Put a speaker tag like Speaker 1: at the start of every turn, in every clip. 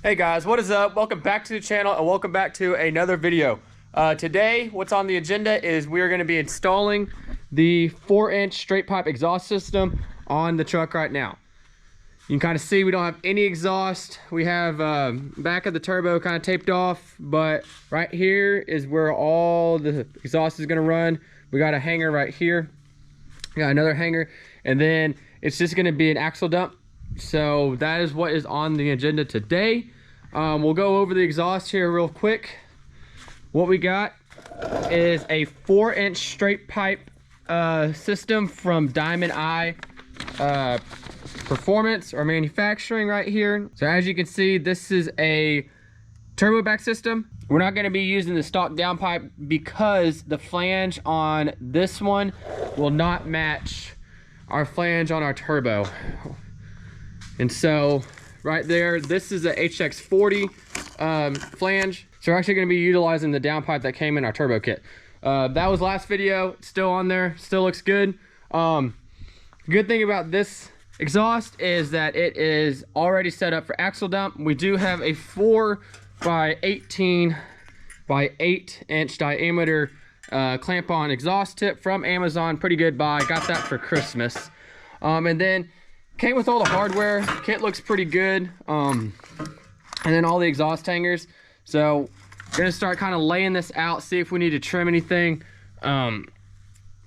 Speaker 1: Hey guys, what is up? Welcome back to the channel and welcome back to another video. Today, what's on the agenda is we're going to be installing the 4-inch straight pipe exhaust system on the truck right now. You can kind of see we don't have any exhaust. We have back of the turbo kind of taped off, but right here is where all the exhaust is going to run. We got a hanger right here. We got another hanger, and then it's just going to be an axle dump. So that is what is on the agenda today. We'll go over the exhaust here real quick. What we got is a 4-inch straight pipe system from Diamond Eye Performance or Manufacturing right here. So as you can see, this is a turbo back system. We're not going to be using the stock downpipe because the flange on this one will not match our flange on our turbo. And so right there, this is a HX40 flange. So we're actually going to be utilizing the downpipe that came in our turbo kit. That was last video. It's still on there, still looks good. Good thing about this exhaust is that it is already set up for axle dump. We do have a 4x18 by 8-inch diameter clamp on exhaust tip from Amazon. Pretty good buy. Got that for Christmas. And then came with all the hardware. Kit looks pretty good. And then all the exhaust hangers. So gonna start kind of laying this out, see if we need to trim anything. And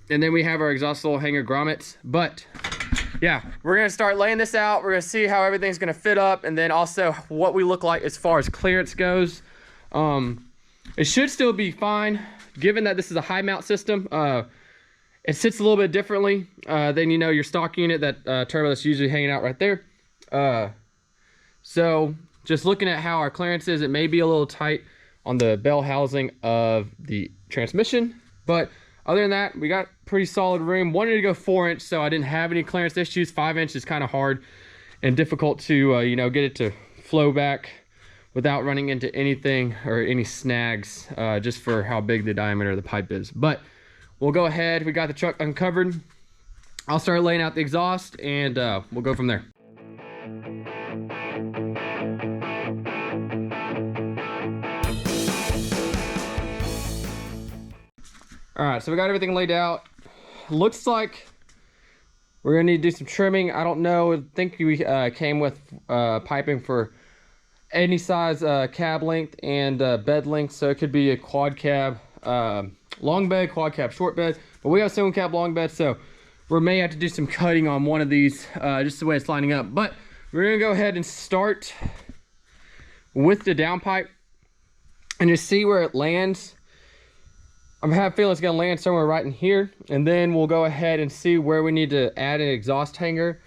Speaker 1: then we have our exhaust little hanger grommets. But yeah, we're gonna start laying this out. We're gonna see how everything's gonna fit up, and then also what we look like as far as clearance goes. It should still be fine, given that this is a high mount system. It sits a little bit differently than, you know, your stock unit, that turbo that's usually hanging out right there. So just looking at how our clearance is, it may be a little tight on the bell housing of the transmission, but other than that, we got pretty solid room. Wanted to go 4-inch, so I didn't have any clearance issues. 5-inch is kind of hard and difficult to you know, get it to flow back without running into anything or any snags, just for how big the diameter of the pipe is. But we'll go ahead. We got the truck uncovered. I'll start laying out the exhaust, and we'll go from there. All right, so we got everything laid out. Looks like we're gonna need to do some trimming. I don't know, I think we came with piping for any size cab length and bed length. So it could be a quad cab, long bed, quad cab, short bed. But we have single cab long bed, so we may have to do some cutting on one of these, just the way it's lining up. But we're gonna go ahead and start with the downpipe and just see where it lands. I have a feeling it's gonna land somewhere right in here, and then we'll go ahead and see where we need to add an exhaust hanger.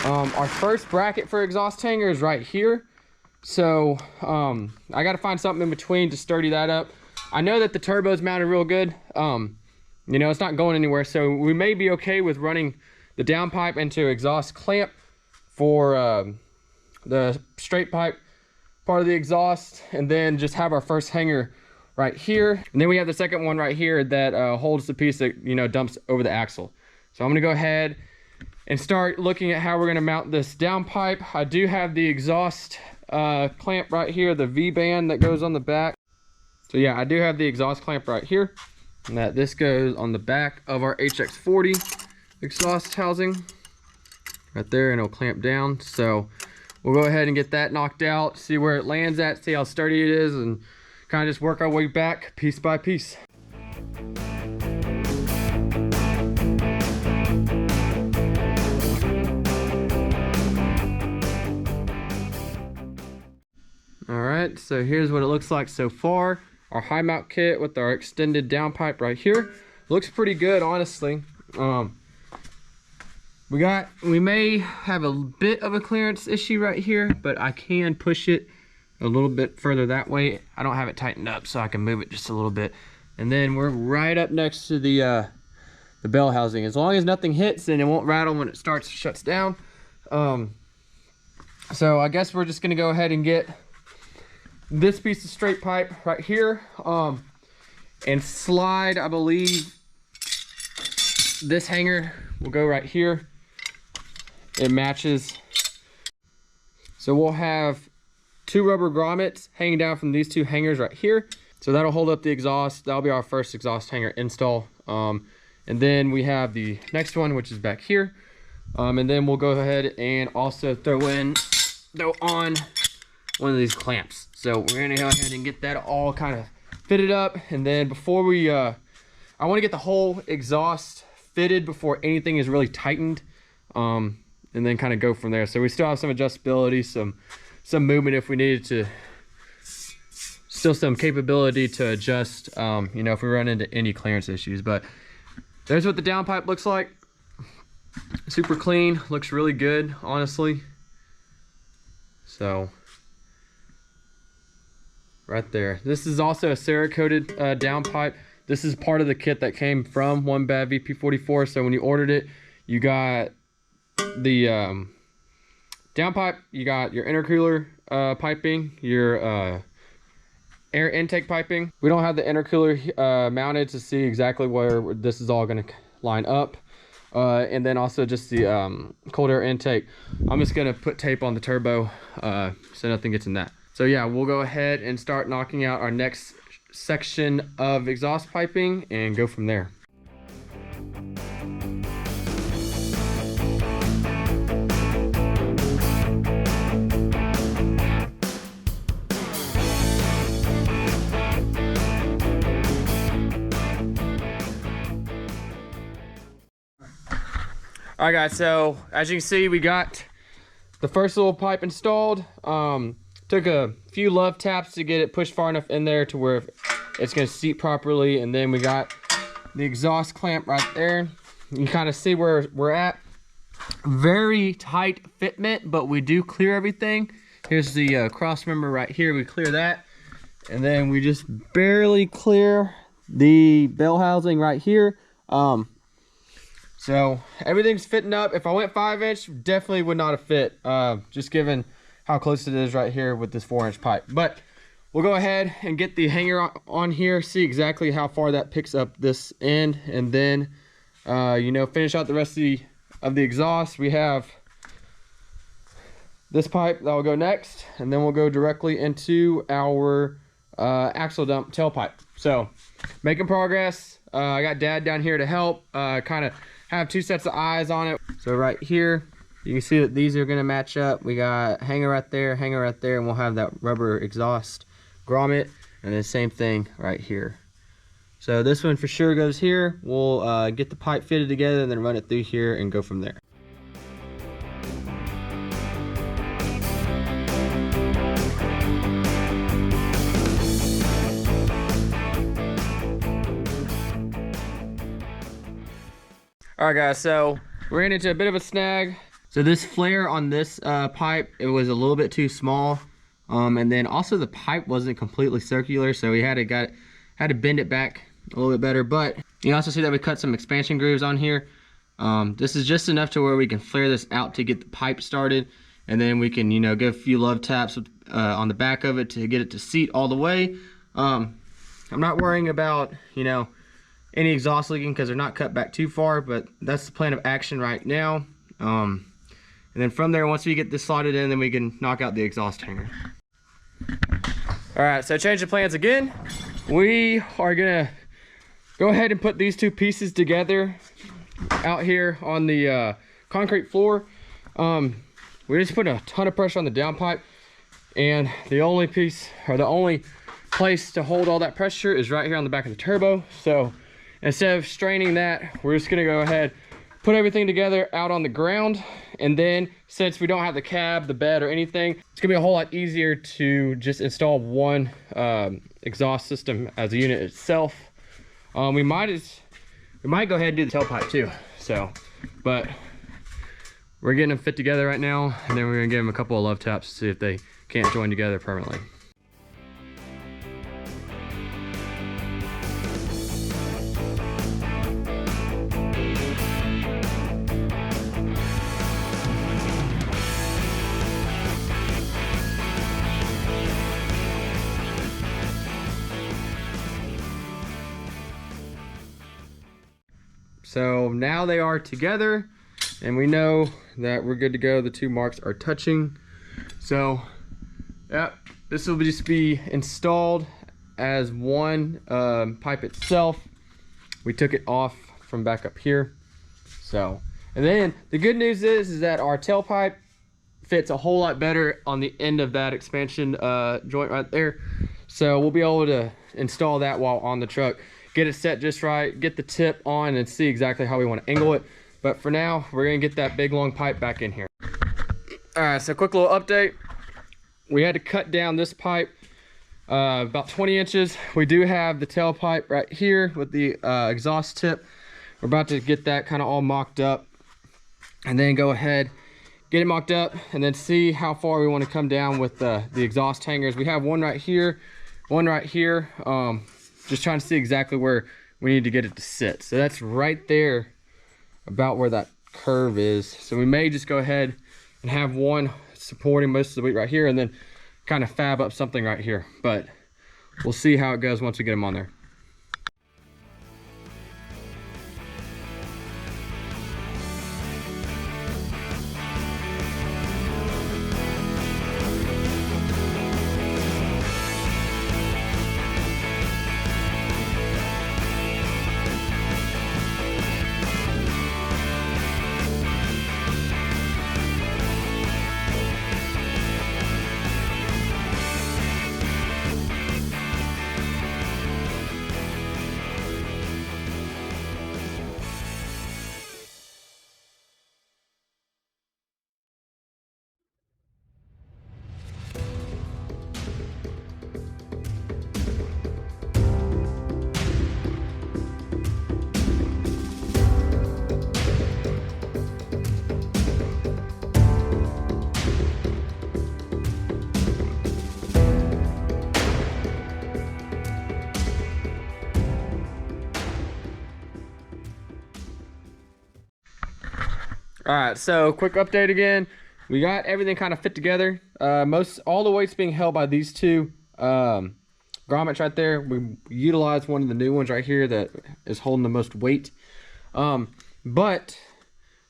Speaker 1: Our first bracket for exhaust hanger is right here. So I gotta find something in between to sturdy that up. I know that the turbo's mounted real good. You know, it's not going anywhere, so we may be okay with running the downpipe into exhaust clamp for the straight pipe part of the exhaust, and then just have our first hanger right here. And then we have the second one right here that holds the piece that, you know, dumps over the axle. So I'm gonna go ahead and start looking at how we're gonna mount this downpipe. I do have the exhaust clamp right here, the V-band that goes on the back. So yeah, I do have the exhaust clamp right here, and that this goes on the back of our HX40 exhaust housing right there, and it'll clamp down. So we'll go ahead and get that knocked out, see where it lands at, see how sturdy it is, and kind of just work our way back piece by piece. All right, so here's what it looks like so far. Our high mount kit with our extended downpipe right here. Looks pretty good, honestly. We may have a bit of a clearance issue right here, but I can push it a little bit further that way. I don't have it tightened up, so I can move it just a little bit. And then we're right up next to the bell housing. As long as nothing hits, and it won't rattle when it shuts down. So I guess we're just gonna go ahead and get this piece of straight pipe right here, and slide, I believe this hanger will go right here. It matches. So we'll have 2 rubber grommets hanging down from these 2 hangers right here. So that'll hold up the exhaust. That'll be our first exhaust hanger install. And then we have the next one, which is back here. And then we'll go ahead and also throw on one of these clamps. So we're gonna go ahead and get that all kind of fitted up. And then before we, I wanna get the whole exhaust fitted before anything is really tightened. And then kind of go from there. So we still have some adjustability, some movement if we needed to, still some capability to adjust, you know, if we run into any clearance issues. But there's what the downpipe looks like. Super clean, looks really good, honestly. So right there. This is also a Cerakoted downpipe. This is part of the kit that came from One Bad VP44. So when you ordered it, you got the downpipe, you got your intercooler piping, your air intake piping. We don't have the intercooler mounted to see exactly where this is all going to line up. And then also just the cold air intake. I'm just going to put tape on the turbo so nothing gets in that. So yeah, we'll go ahead and start knocking out our next section of exhaust piping and go from there. All right guys, so as you can see, we got the first little pipe installed. Took a few love taps to get it pushed far enough in there to where it's gonna seat properly. And then we got the exhaust clamp right there. You can kind of see where we're at. Very tight fitment, but we do clear everything. Here's the cross member right here, we clear that. And then we just barely clear the bell housing right here. So everything's fitting up. If I went 5-inch, definitely would not have fit, just given how close it is right here with this 4-inch pipe. But we'll go ahead and get the hanger on here, see exactly how far that picks up this end, and then you know, finish out the rest of the exhaust. We have this pipe that will go next, and then we'll go directly into our axle dump tailpipe. So making progress. I got Dad down here to help, kind of have 2 sets of eyes on it. So right here, you can see that these are gonna match up. We got hanger right there, and we'll have that rubber exhaust grommet, and then same thing right here. So this one for sure goes here. We'll get the pipe fitted together and then run it through here and go from there. All right guys, so we ran into a bit of a snag. So this flare on this pipe, it was a little bit too small. And then also the pipe wasn't completely circular, so we had to bend it back a little bit better. But you also see that we cut some expansion grooves on here. This is just enough to where we can flare this out to get the pipe started. And then we can, you know, give a few love taps with, on the back of it to get it to seat all the way. I'm not worrying about, you know, any exhaust leaking because they're not cut back too far, but that's the plan of action right now. And then from there, once we get this slotted in, then we can knock out the exhaust hanger. All right, so change the plans again. We are gonna go ahead and put these 2 pieces together out here on the concrete floor. We just put a ton of pressure on the downpipe, and the only piece, or the only place to hold all that pressure is right here on the back of the turbo. So instead of straining that, we're just gonna go ahead, put everything together out on the ground. And then since we don't have the cab, the bed, or anything, it's gonna be a whole lot easier to just install one exhaust system as a unit itself. We might go ahead and do the tailpipe too. So, but we're getting them fit together right now, and then we're gonna give them a couple of love taps to see if they can't join together permanently. So now they are together, and we know that we're good to go. The 2 marks are touching. So Yep, this will just be installed as one pipe itself. We took it off from back up here. So, and then the good news is that our tailpipe fits a whole lot better on the end of that expansion joint right there. So we'll be able to install that while on the truck, get it set just right, get the tip on, and see exactly how we want to angle it. But for now, we're gonna get that big long pipe back in here. All right, so quick little update. We had to cut down this pipe about 20 inches. We do have the tailpipe right here with the exhaust tip. We're about to get that kind of all mocked up and then go ahead, get it mocked up, and then see how far we want to come down with the exhaust hangers. We have one right here, one right here. Just trying to see exactly where we need to get it to sit. So that's right there, about where that curve is. So we may just go ahead and have one supporting most of the weight right here, and then kind of fab up something right here. But we'll see how it goes once we get them on there. All right, so quick update again. We got everything kind of fit together. All the weight's being held by these two grommets right there. We utilized one of the new ones right here that is holding the most weight. But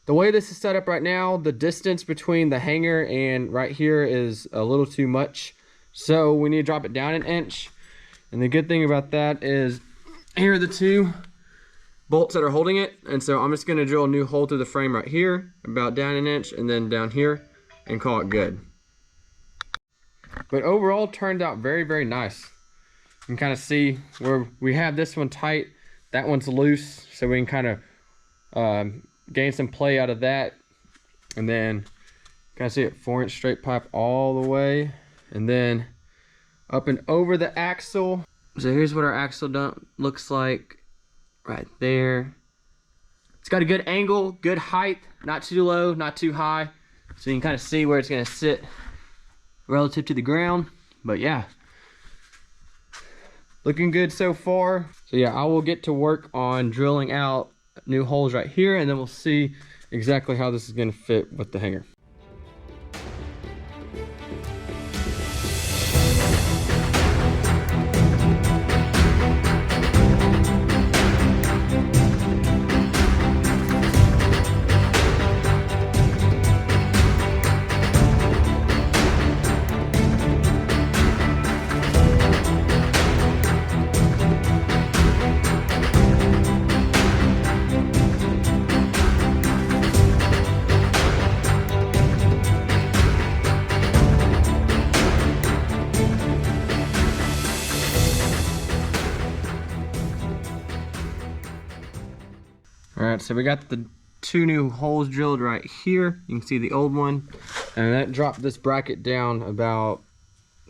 Speaker 1: the way this is set up right now, the distance between the hanger and right here is a little too much. So we need to drop it down an inch. And the good thing about that is here are the two bolts that are holding it, and so I'm just going to drill a new hole through the frame right here, about down an inch, and then down here, and call it good. But overall, turned out very, very nice. You can kind of see where we have this one tight, that one's loose, so we can kind of gain some play out of that. And then kind of see it 4-inch straight pipe all the way, and then up and over the axle. So here's what our axle looks like. Right there. It's got a good angle, good height, not too low, not too high. So you can kind of see where it's going to sit relative to the ground. But yeah, looking good so far. So yeah, I will get to work on drilling out new holes right here, and then we'll see exactly how this is going to fit with the hanger. Alright, so we got the two new holes drilled right here. You can see the old one. And that dropped this bracket down about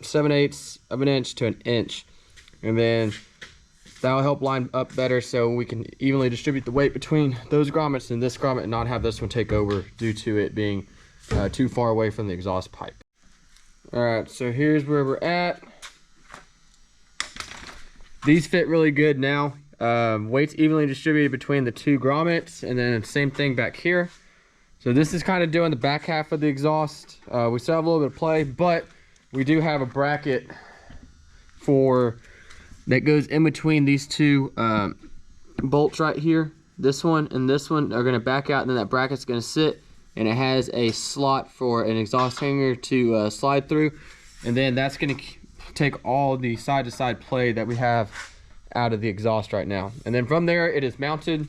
Speaker 1: 7/8 of an inch to an inch. And then that'll help line up better so we can evenly distribute the weight between those grommets and this grommet and not have this one take over due to it being too far away from the exhaust pipe. Alright, so here's where we're at. These fit really good now. Weight's evenly distributed between the two grommets, and then same thing back here. So this is kind of doing the back half of the exhaust. We still have a little bit of play, but we do have a bracket that goes in between these two bolts right here. This one and this one are going to back out, and then that bracket's going to sit, and it has a slot for an exhaust hanger to slide through. and then that's going to take all the side-to-side play that we have out of the exhaust right now. And then from there, it is mounted.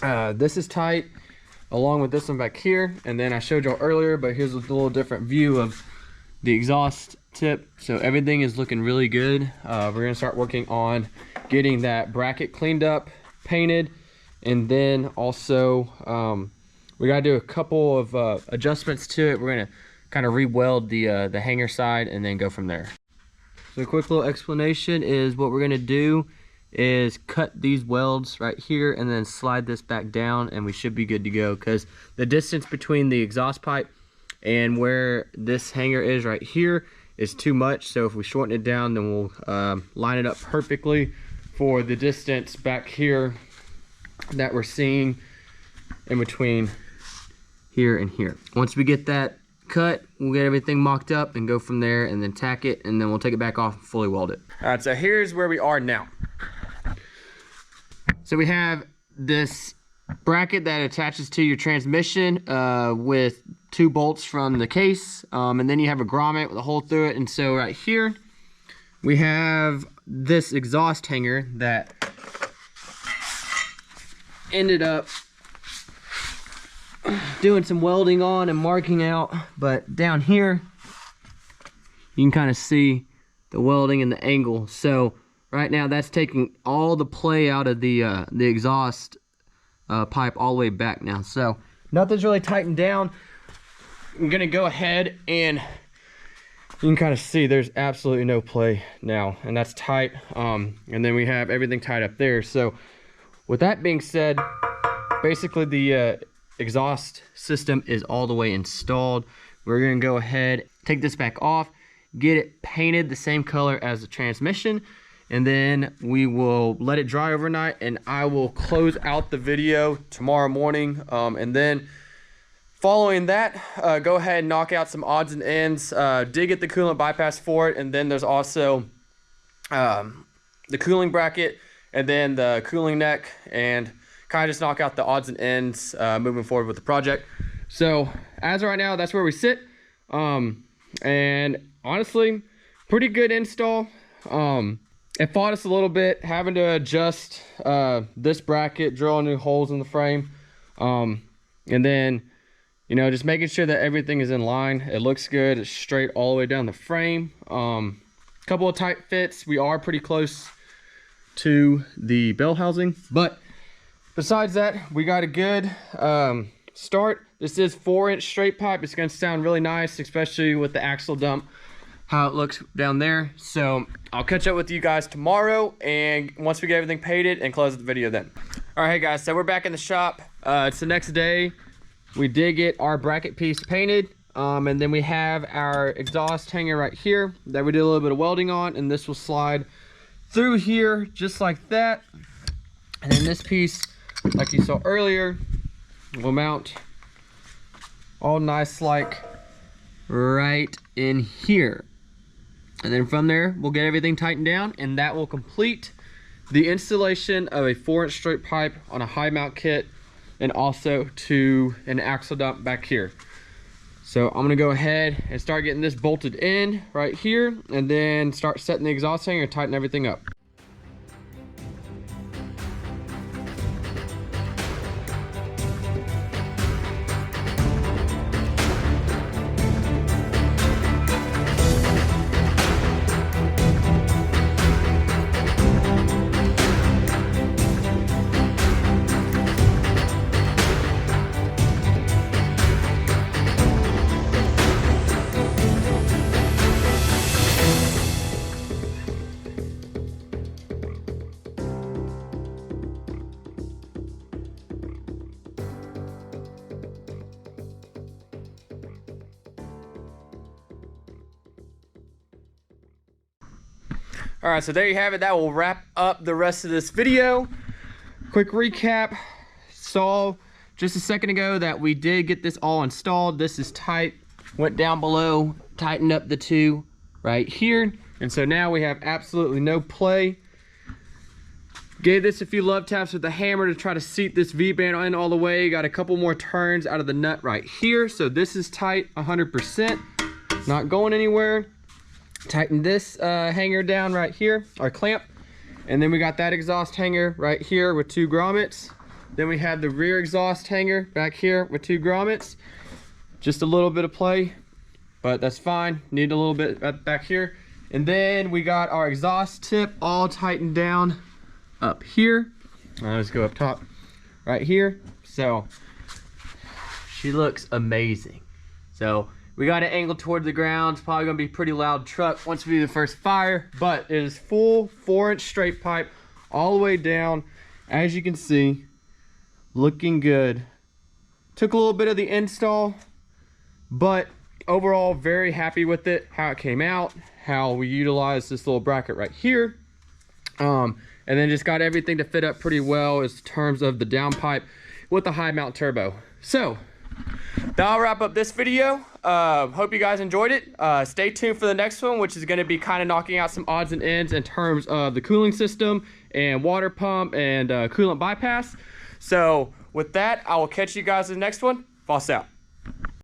Speaker 1: This is tight, along with this one back here. And then I showed y'all earlier, but here's a little different view of the exhaust tip. So everything is looking really good. We're gonna start working on getting that bracket cleaned up, painted, and then also we gotta do a couple of adjustments to it. We're gonna kind of re-weld the hanger side and then go from there. So a quick little explanation is what we're gonna do is cut these welds right here and then slide this back down, and we should be good to go, because the distance between the exhaust pipe and where this hanger is right here is too much. So if we shorten it down, then we'll line it up perfectly for the distance back here that we're seeing in between here and here. Once we get that cut, we'll get everything mocked up and go from there, and then tack it, and then we'll take it back off and fully weld it. All right, so here's where we are now. So we have this bracket that attaches to your transmission with 2 bolts from the case, and then you have a grommet with a hole through it. And so right here we have this exhaust hanger that ended up doing some welding on and marking out, but down here you can kind of see the welding and the angle. So right now that's taking all the play out of the exhaust pipe all the way back now. So nothing's really tightened down. I'm gonna go ahead and you can kind of see there's absolutely no play now, and that's tight. And then we have everything tied up there. So with that being said, basically the exhaust system is all the way installed. We're gonna go ahead, take this back off, get it painted the same color as the transmission, and then we will let it dry overnight, and I will close out the video tomorrow morning. And then following that, go ahead and knock out some odds and ends, dig at the coolant bypass for it, and then there's also the cooling bracket, and then the cooling neck, and kind of just knock out the odds and ends moving forward with the project. So as of right now, that's where we sit. And honestly, pretty good install. It fought us a little bit having to adjust this bracket, drill new holes in the frame, and then, you know, just making sure that everything is in line. It looks good. It's straight all the way down the frame. Couple of tight fits. We are pretty close to the bell housing, but besides that, we got a good start. This is 4-inch straight pipe. It's going to sound really nice, especially with the axle dump, how it looks down there. So I'll catch up with you guys tomorrow, and once we get everything painted, and close the video then. All right, hey guys, so we're back in the shop. It's the next day. We did get our bracket piece painted, and then we have our exhaust hanger right here that we did a little bit of welding on, and this will slide through here just like that. And then this piece, like you saw earlier, will mount all nice like right in here. And then from there, we'll get everything tightened down, and that will complete the installation of a 4-inch straight pipe on a high mount kit, and also to an axle dump back here. So I'm gonna go ahead and start getting this bolted in right here, and then start setting the exhaust hanger and tighten everything up. All right, so there you have it. That will wrap up the rest of this video. Quick recap. Saw just a second ago that we did get this all installed. This is tight. Went down below, tightened up the 2 right here. And so now we have absolutely no play. Gave this a few love taps with the hammer to try to seat this V-band in all the way. Got a couple more turns out of the nut right here. So this is tight 100%. Not going anywhere. Tighten this hanger down right here, our clamp. And then we got that exhaust hanger right here with 2 grommets. Then we have the rear exhaust hanger back here with 2 grommets. Just a little bit of play, but that's fine. Need a little bit back here. And then we got our exhaust tip all tightened down up here. Let's go up top right here. So she looks amazing. So we got it angled toward the ground. It's probably gonna be a pretty loud truck once we do the first fire, but it is full 4-inch straight pipe all the way down. As you can see, looking good. Took a little bit of the install, but overall very happy with it, how it came out, how we utilized this little bracket right here. And then just got everything to fit up pretty well in terms of the downpipe with the high mount turbo. So that'll wrap up this video. Hope you guys enjoyed it. Stay tuned for the next one, which is going to be kind of knocking out some odds and ends in terms of the cooling system and water pump and coolant bypass. So with that, I will catch you guys in the next one. Boss out.